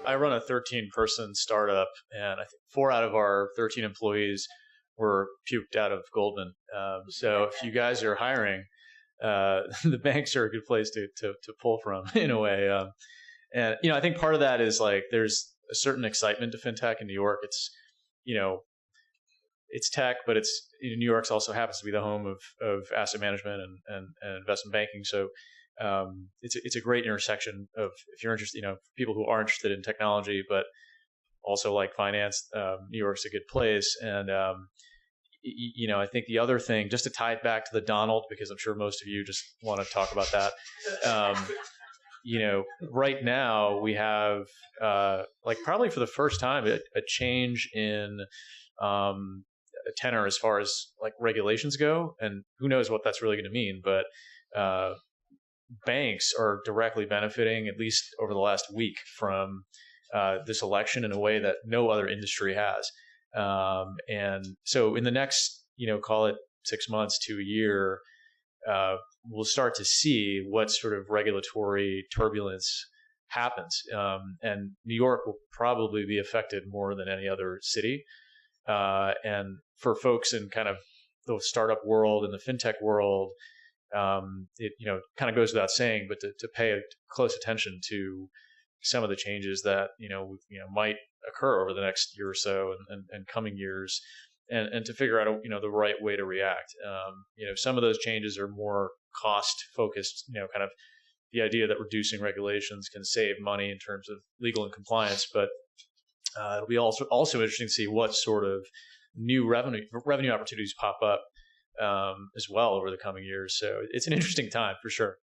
I run a 13-person startup, and I think 4 out of our 13 employees were puked out of Goldman. So if you guys are hiring, the banks are a good place to pull from in a way. And I think part of that is like there's a certain excitement to fintech in New York. It's you know it's tech, but New York's also happens to be the home of asset management and investment banking. So it's a great intersection of, if you're interested, people who are interested in technology, but also like finance. New York's a good place. And, I think the other thing, just to tie it back to the Donald, because I'm sure most of you just want to talk about that. Right now we have, like probably for the first time, a change in, a tenor as far as like regulations go, and who knows what that's really going to mean, but banks are directly benefiting, at least over the last week, from this election in a way that no other industry has. And so in the next, call it 6 months to a year, we'll start to see what sort of regulatory turbulence happens. And New York will probably be affected more than any other city. And for folks in kind of the startup world and the fintech world, it kind of goes without saying, but to pay close attention to some of the changes that might occur over the next year or so and coming years, and to figure out the right way to react. Some of those changes are more cost focused. Kind of the idea that reducing regulations can save money in terms of legal and compliance, but it'll be also interesting to see what sort of new revenue opportunities pop up as well over the coming years. So it's an interesting time for sure.